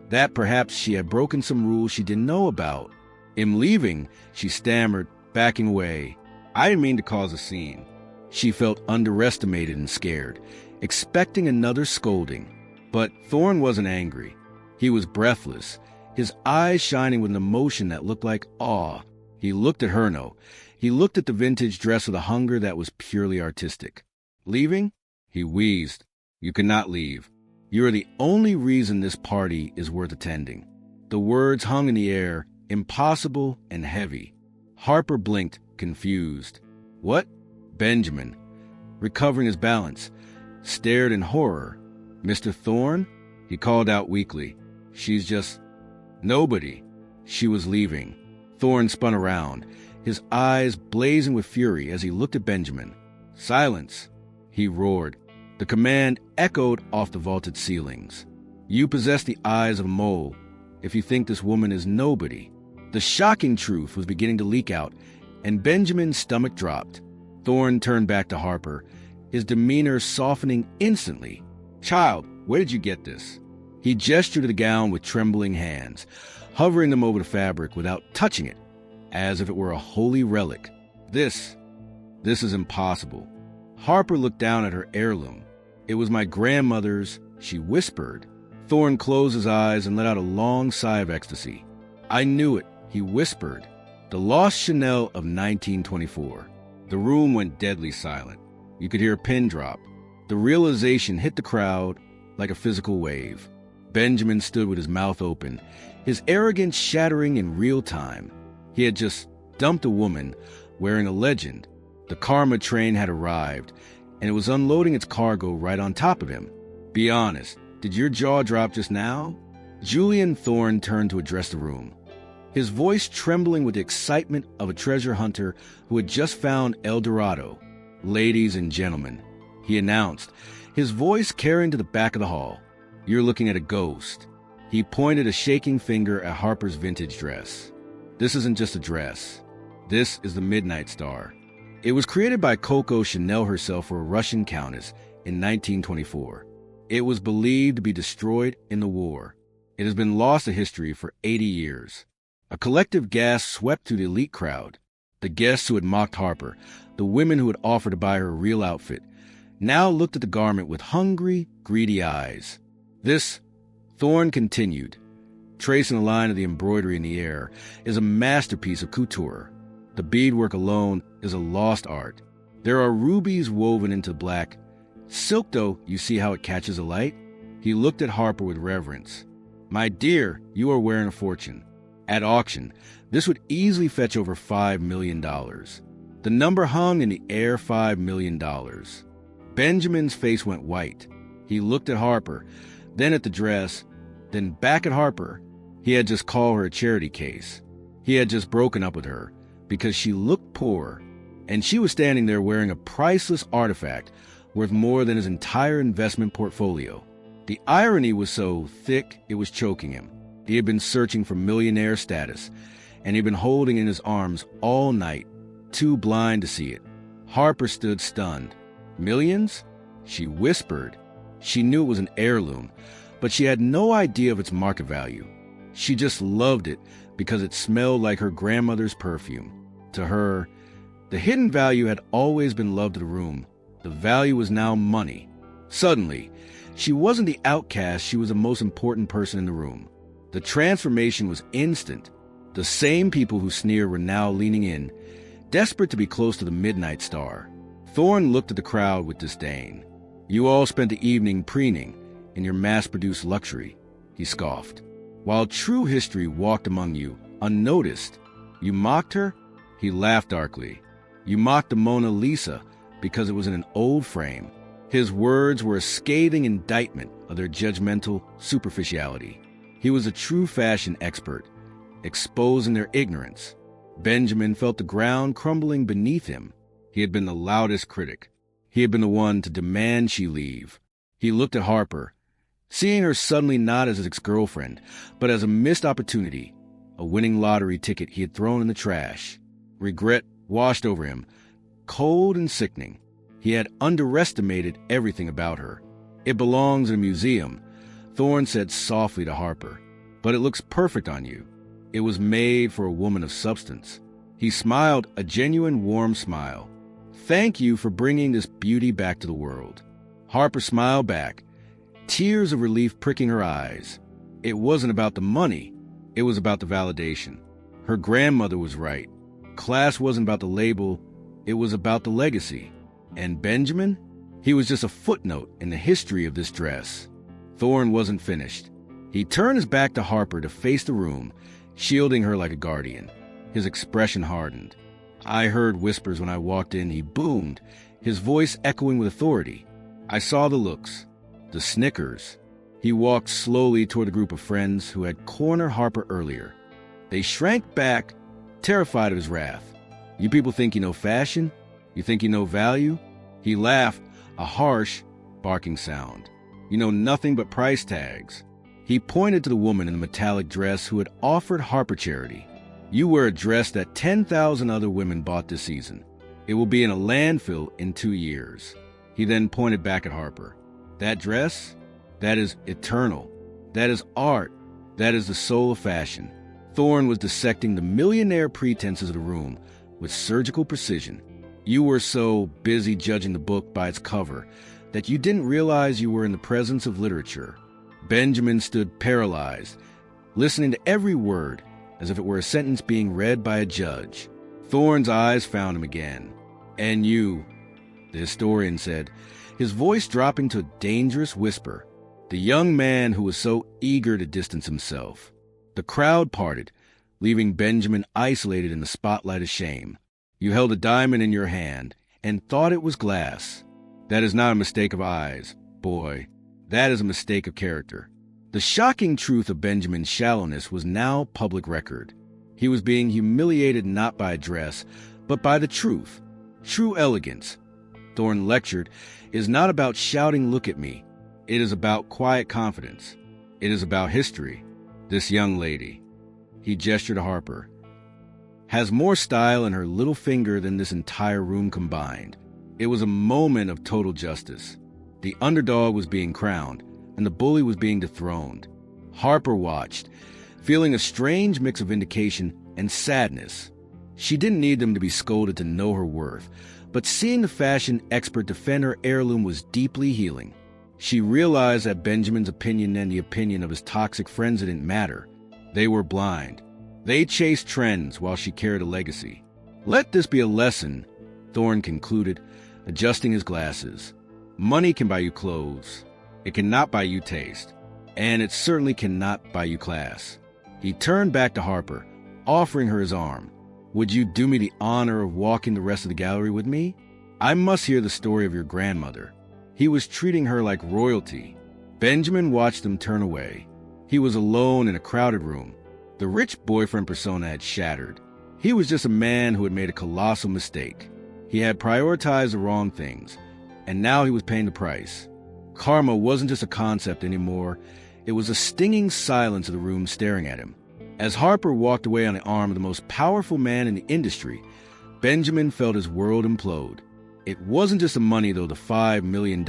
that perhaps she had broken some rules she didn't know about. "I'm leaving," she stammered, backing away. "I didn't mean to cause a scene." She felt underestimated and scared, expecting another scolding. But Thorne wasn't angry. He was breathless, his eyes shining with an emotion that looked like awe. He looked at Herno. He looked at the vintage dress with a hunger that was purely artistic. "Leaving?" He wheezed. "You cannot leave. You are the only reason this party is worth attending." The words hung in the air, impossible and heavy. Harper blinked, confused. "What?" Benjamin, recovering his balance, stared in horror. "Mr. Thorne?" He called out weakly. "She's just... nobody." She was leaving. Thorne spun around, his eyes blazing with fury as he looked at Benjamin. "Silence!" he roared. The command echoed off the vaulted ceilings. "You possess the eyes of a mole if you think this woman is nobody." The shocking truth was beginning to leak out, and Benjamin's stomach dropped. Thorne turned back to Harper, his demeanor softening instantly. "Child, where did you get this?" He gestured to the gown with trembling hands, hovering them over the fabric without touching it, as if it were a holy relic. This is impossible." Harper looked down at her heirloom. "It was my grandmother's," she whispered. Thorne closed his eyes and let out a long sigh of ecstasy. "I knew it," he whispered. "The lost Chanel of 1924. The room went deadly silent. You could hear a pin drop. The realization hit the crowd like a physical wave. Benjamin stood with his mouth open, his arrogance shattering in real time. He had just dumped a woman wearing a legend. The karma train had arrived, and it was unloading its cargo right on top of him. "Be honest, did your jaw drop just now?" Julian Thorne turned to address the room, his voice trembling with the excitement of a treasure hunter who had just found El Dorado. "Ladies and gentlemen," he announced, his voice carrying to the back of the hall, "you're looking at a ghost." He pointed a shaking finger at Harper's vintage dress. "This isn't just a dress. This is the Midnight Star. It was created by Coco Chanel herself for a Russian countess in 1924. It was believed to be destroyed in the war. It has been lost to history for 80 years. A collective gasp swept through the elite crowd. The guests who had mocked Harper, the women who had offered to buy her a real outfit, now looked at the garment with hungry, greedy eyes. "This," Thorne continued, tracing a line of the embroidery in the air, "is a masterpiece of couture. The beadwork alone is a lost art. There are rubies woven into black. Silk, though, you see how it catches a light?" He looked at Harper with reverence. "My dear, you are wearing a fortune. At auction, this would easily fetch over $5 million. The number hung in the air, $5 million. Benjamin's face went white. He looked at Harper, then at the dress, then back at Harper. He had just called her a charity case. He had just broken up with her because she looked poor, and she was standing there wearing a priceless artifact worth more than his entire investment portfolio. The irony was so thick it was choking him. He had been searching for millionaire status, and he'd been holding it in his arms all night, too blind to see it. Harper stood stunned. "Millions?" she whispered. She knew it was an heirloom, but she had no idea of its market value. She just loved it because it smelled like her grandmother's perfume. To her, the hidden value had always been love to the room. The value was now money. Suddenly, she wasn't the outcast, she was the most important person in the room. The transformation was instant. The same people who sneered were now leaning in, desperate to be close to the Midnight Star. Thorne looked at the crowd with disdain. "You all spent the evening preening in your mass-produced luxury," he scoffed, "while true history walked among you, unnoticed. You mocked her?" He laughed darkly. "You mocked the Mona Lisa because it was in an old frame." His words were a scathing indictment of their judgmental superficiality. He was a true fashion expert, exposing their ignorance. Benjamin felt the ground crumbling beneath him. He had been the loudest critic. He had been the one to demand she leave. He looked at Harper, seeing her suddenly not as his ex-girlfriend, but as a missed opportunity, a winning lottery ticket he had thrown in the trash. Regret washed over him, cold and sickening. He had underestimated everything about her. "It belongs in a museum," Thorne said softly to Harper, "but it looks perfect on you. It was made for a woman of substance." He smiled, a genuine warm smile. "Thank you for bringing this beauty back to the world." Harper smiled back, tears of relief pricking her eyes. It wasn't about the money. It was about the validation. Her grandmother was right. Class wasn't about the label. It was about the legacy. And Benjamin? He was just a footnote in the history of this dress. Thorne wasn't finished. He turned his back to Harper to face the room, shielding her like a guardian. His expression hardened. "I heard whispers when I walked in," he boomed, his voice echoing with authority. "I saw the looks, the snickers." He walked slowly toward the group of friends who had cornered Harper earlier. They shrank back, terrified of his wrath. "You people think you know fashion? You think you know value?" He laughed, a harsh, barking sound. "You know nothing but price tags." He pointed to the woman in the metallic dress who had offered Harper charity. "You wear a dress that 10,000 other women bought this season. It will be in a landfill in 2 years." He then pointed back at Harper. "That dress? That is eternal. That is art. That is the soul of fashion." Thorne was dissecting the millionaire pretenses of the room with surgical precision. "You were so busy judging the book by its cover that you didn't realize you were in the presence of literature." Benjamin stood paralyzed, listening to every word as if it were a sentence being read by a judge. Thorne's eyes found him again. "And you," the historian said, his voice dropping to a dangerous whisper, the young man who was so eager to distance himself. The crowd parted, leaving Benjamin isolated in the spotlight of shame. "You held a diamond in your hand and thought it was glass. That is not a mistake of eyes, boy. That is a mistake of character." The shocking truth of Benjamin's shallowness was now public record. He was being humiliated not by a dress, but by the truth. True elegance, Thorne lectured, is not about shouting, "Look at me." It is about quiet confidence. It is about history. This young lady, he gestured to Harper, has more style in her little finger than this entire room combined. It was a moment of total justice. The underdog was being crowned, and the bully was being dethroned. Harper watched, feeling a strange mix of vindication and sadness. She didn't need them to be scolded to know her worth, but seeing the fashion expert defend her heirloom was deeply healing. She realized that Benjamin's opinion and the opinion of his toxic friends didn't matter. They were blind. They chased trends while she carried a legacy. "Let this be a lesson," Thorne concluded, adjusting his glasses. "Money can buy you clothes. It cannot buy you taste. And it certainly cannot buy you class." He turned back to Harper, offering her his arm. "Would you do me the honor of walking the rest of the gallery with me? I must hear the story of your grandmother." He was treating her like royalty. Benjamin watched them turn away. He was alone in a crowded room. The rich boyfriend persona had shattered. He was just a man who had made a colossal mistake. He had prioritized the wrong things, and now he was paying the price. Karma wasn't just a concept anymore. It was a stinging silence of the room staring at him. As Harper walked away on the arm of the most powerful man in the industry, Benjamin felt his world implode. It wasn't just the money, though. The $5 million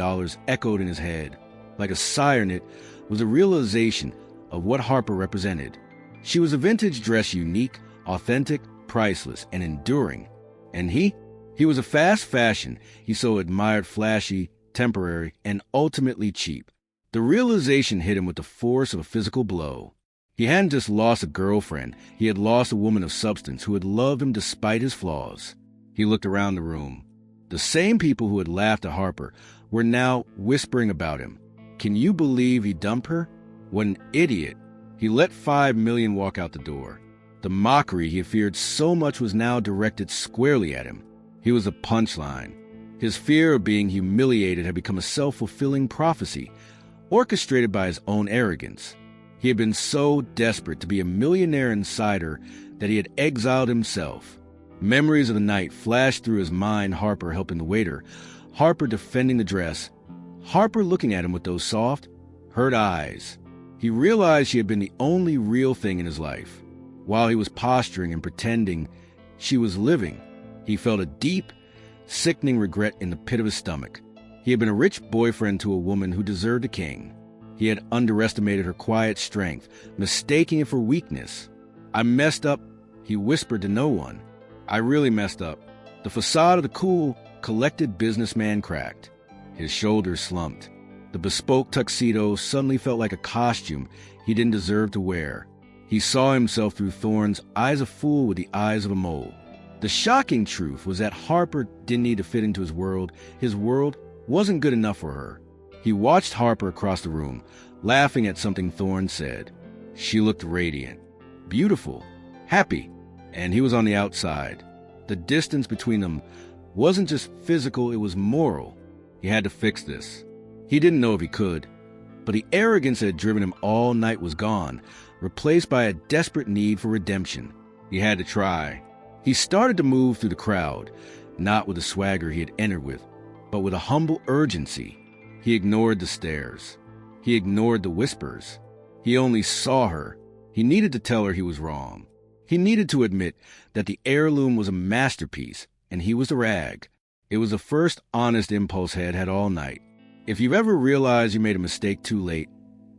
echoed in his head. Like a sirenet was a realization of what Harper represented. She was a vintage dress, unique, authentic, priceless, and enduring. And he was a fast fashion. He so admired flashy, temporary, and ultimately cheap. The realization hit him with the force of a physical blow. He hadn't just lost a girlfriend. He had lost a woman of substance who had loved him despite his flaws. He looked around the room. The same people who had laughed at Harper were now whispering about him. Can you believe he dumped her? What an idiot. He let $5 million walk out the door. The mockery he had feared so much was now directed squarely at him. He was a punchline. His fear of being humiliated had become a self-fulfilling prophecy, orchestrated by his own arrogance. He had been so desperate to be a millionaire insider that he had exiled himself. Memories of the night flashed through his mind, Harper helping the waiter, Harper defending the dress, Harper looking at him with those soft, hurt eyes. He realized she had been the only real thing in his life. While he was posturing and pretending she was living, he felt a deep, sickening regret in the pit of his stomach. He had been a rich boyfriend to a woman who deserved a king. He had underestimated her quiet strength, mistaking it for weakness. "I messed up," he whispered to no one. "I really messed up." The facade of the cool, collected businessman cracked. His shoulders slumped. The bespoke tuxedo suddenly felt like a costume he didn't deserve to wear. He saw himself through Thorne's eyes, a fool with the eyes of a mole. The shocking truth was that Harper didn't need to fit into his world. His world wasn't good enough for her. He watched Harper across the room, laughing at something Thorne said. She looked radiant, beautiful, happy, and he was on the outside. The distance between them wasn't just physical, it was moral. He had to fix this. He didn't know if he could, but the arrogance that had driven him all night was gone, replaced by a desperate need for redemption. He had to try. He started to move through the crowd, not with the swagger he had entered with, but with a humble urgency. He ignored the stares. He ignored the whispers. He only saw her. He needed to tell her he was wrong. He needed to admit that the heirloom was a masterpiece, and he was the rag. It was the first honest impulse Head had all night. If you've ever realized you made a mistake too late,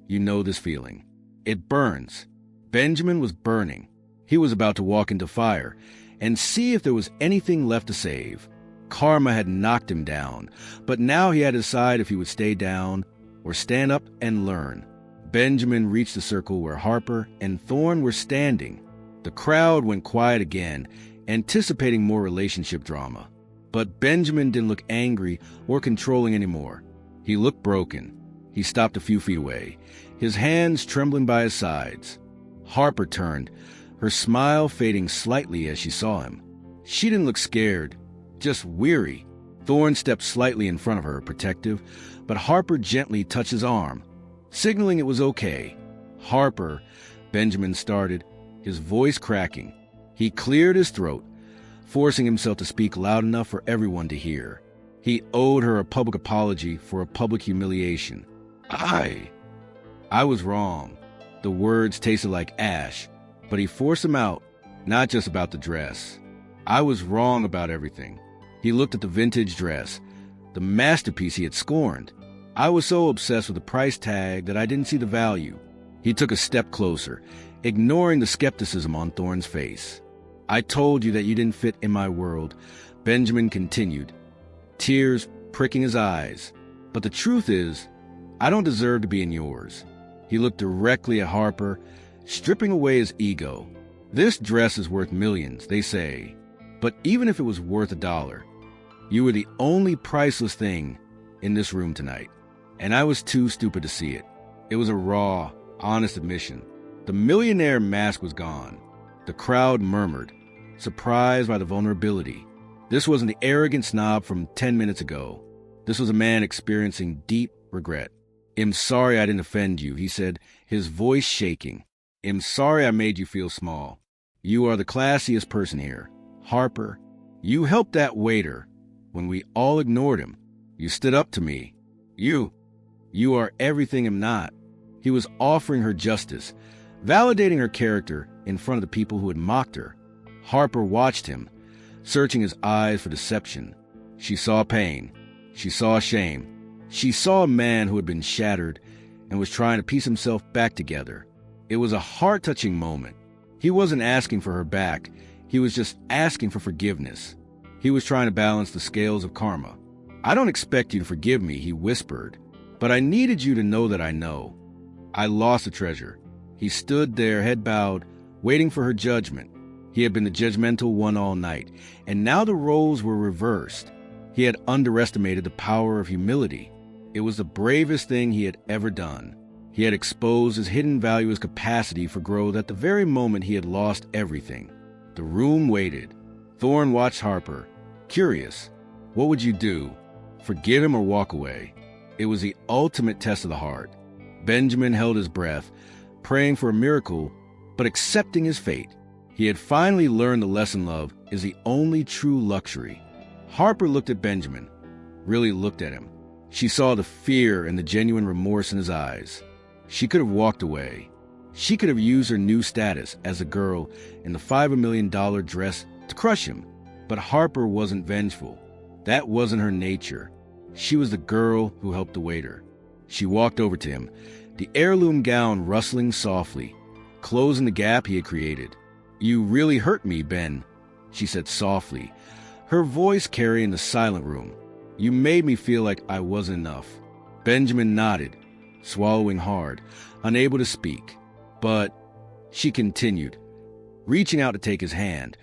you know this feeling. It burns. Benjamin was burning. He was about to walk into fire and see if there was anything left to save. Karma had knocked him down, but now he had to decide if he would stay down or stand up and learn. Benjamin reached the circle where Harper and Thorne were standing. The crowd went quiet again, anticipating more relationship drama. But Benjamin didn't look angry or controlling anymore. He looked broken. He stopped a few feet away, his hands trembling by his sides. Harper turned, her smile fading slightly as she saw him. She didn't look scared, just weary. Thorne stepped slightly in front of her, protective, but Harper gently touched his arm, signaling it was okay. "Harper," Benjamin started, his voice cracking. He cleared his throat, forcing himself to speak loud enough for everyone to hear. He owed her a public apology for a public humiliation. I was wrong." The words tasted like ash, but he forced them out, not just about the dress. "I was wrong about everything." He looked at the vintage dress, the masterpiece he had scorned. "I was so obsessed with the price tag that I didn't see the value." He took a step closer, ignoring the skepticism on Thorne's face. "I told you that you didn't fit in my world," Benjamin continued, tears pricking his eyes. "But the truth is, I don't deserve to be in yours." He looked directly at Harper, stripping away his ego. "This dress is worth millions, they say. But even if it was worth $1, you were the only priceless thing in this room tonight. And I was too stupid to see it." It was a raw, honest admission. The millionaire mask was gone. The crowd murmured, surprised by the vulnerability. This wasn't the arrogant snob from 10 minutes ago. This was a man experiencing deep regret. "I'm sorry I didn't offend you," he said, his voice shaking. "I'm sorry I made you feel small. You are the classiest person here. Harper, you helped that waiter when we all ignored him. You stood up to me. You are everything I'm not." He was offering her justice, validating her character in front of the people who had mocked her. Harper watched him, searching his eyes for deception. She saw pain. She saw shame. She saw a man who had been shattered and was trying to piece himself back together. It was a heart-touching moment. He wasn't asking for her back. He was just asking for forgiveness. He was trying to balance the scales of karma. "I don't expect you to forgive me," he whispered, "but I needed you to know that I know. I lost the treasure." He stood there, head bowed, waiting for her judgment. He had been the judgmental one all night, and now the roles were reversed. He had underestimated the power of humility. It was the bravest thing he had ever done. He had exposed his hidden value, his capacity for growth at the very moment he had lost everything. The room waited. Thorne watched Harper, curious. What would you do? Forgive him or walk away? It was the ultimate test of the heart. Benjamin held his breath, praying for a miracle, but accepting his fate. He had finally learned the lesson love is the only true luxury. Harper looked at Benjamin, really looked at him. She saw the fear and the genuine remorse in his eyes. She could have walked away. She could have used her new status as a girl in the $5 million dress to crush him. But Harper wasn't vengeful. That wasn't her nature. She was the girl who helped the waiter. She walked over to him, the heirloom gown rustling softly, closing the gap he had created. "You really hurt me, Ben," she said softly, her voice carrying the silent room. "You made me feel like I wasn't enough." Benjamin nodded, swallowing hard, unable to speak. "But," she continued, reaching out to take his hand,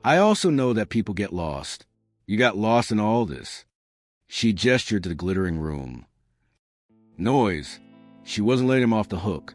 "I also know that people get lost. You got lost in all this." She gestured to the glittering room. Noise. She wasn't letting him off the hook,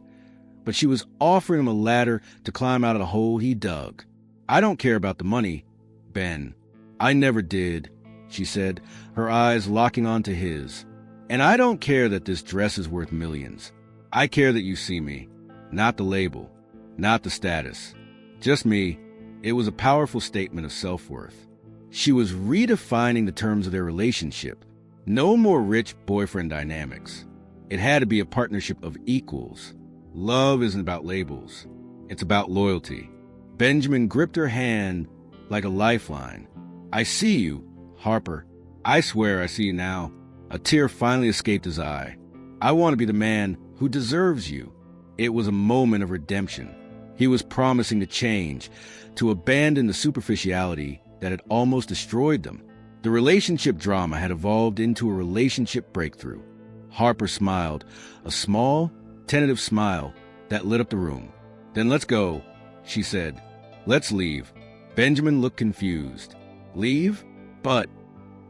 but she was offering him a ladder to climb out of the hole he dug. "I don't care about the money, Ben. I never did," she said, her eyes locking onto his. "And I don't care that this dress is worth millions. I care that you see me, not the label, not the status. Just me." It was a powerful statement of self-worth. She was redefining the terms of their relationship. No more rich boyfriend dynamics. It had to be a partnership of equals. Love isn't about labels. It's about loyalty. Benjamin gripped her hand like a lifeline. "I see you, Harper. I swear I see you now." A tear finally escaped his eye. "I want to be the man who deserves you." It was a moment of redemption. He was promising to change, to abandon the superficiality that had almost destroyed them. The relationship drama had evolved into a relationship breakthrough. Harper smiled, a small, tentative smile that lit up the room. "Then let's go," she said. "Let's leave." Benjamin looked confused. "Leave? But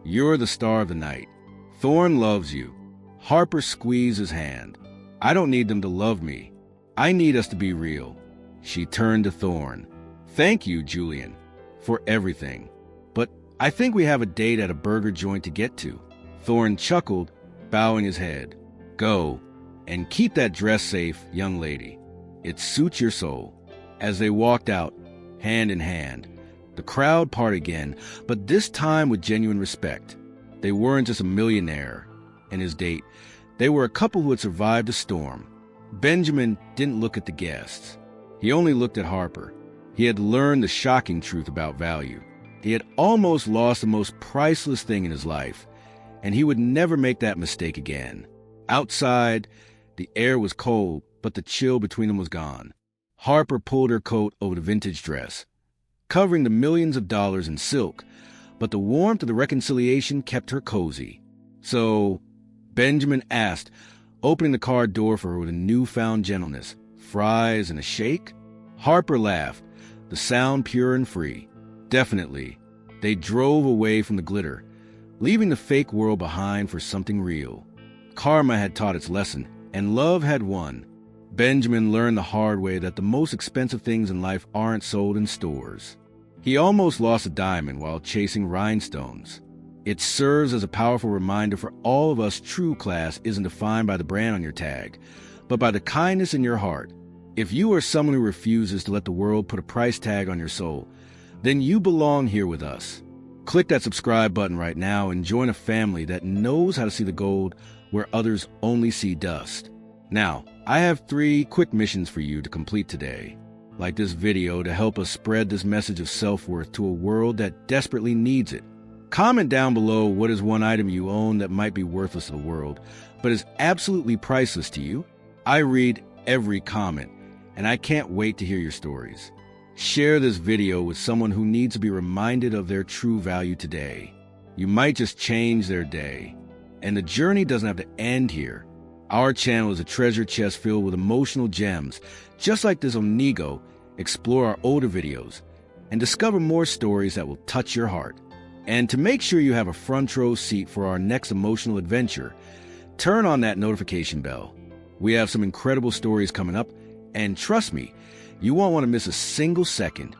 you're the star of the night. Thorne loves you." Harper squeezed his hand. "I don't need them to love me. I need us to be real." She turned to Thorne. "Thank you, Julian, for everything. But I think we have a date at a burger joint to get to." Thorne chuckled, bowing his head. "Go, and keep that dress safe, young lady. It suits your soul." As they walked out, hand in hand, the crowd parted again, but this time with genuine respect. They weren't just a millionaire and his date. They were a couple who had survived a storm. Benjamin didn't look at the guests. He only looked at Harper. He had learned the shocking truth about value. He had almost lost the most priceless thing in his life, and he would never make that mistake again. Outside, the air was cold, but the chill between them was gone. Harper pulled her coat over the vintage dress, covering the millions of dollars in silk, but the warmth of the reconciliation kept her cozy. "So," Benjamin asked, opening the car door for her with a newfound gentleness, "fries and a shake?" Harper laughed, the sound pure and free. "Definitely." They drove away from the glitter, leaving the fake world behind for something real. Karma had taught its lesson, and love had won. Benjamin learned the hard way that the most expensive things in life aren't sold in stores. He almost lost a diamond while chasing rhinestones. It serves as a powerful reminder for all of us true class isn't defined by the brand on your tag, but by the kindness in your heart. If you are someone who refuses to let the world put a price tag on your soul, then you belong here with us. Click that subscribe button right now and join a family that knows how to see the gold where others only see dust. Now, I have 3 quick missions for you to complete today. Like this video to help us spread this message of self-worth to a world that desperately needs it. Comment down below what is one item you own that might be worthless to the world, but is absolutely priceless to you. I read every comment, and I can't wait to hear your stories. Share this video with someone who needs to be reminded of their true value today. You might just change their day. And the journey doesn't have to end here. Our channel is a treasure chest filled with emotional gems, just like this on Nego. Explore our older videos and discover more stories that will touch your heart. And to make sure you have a front row seat for our next emotional adventure, turn on that notification bell. We have some incredible stories coming up, and trust me, you won't want to miss a single second.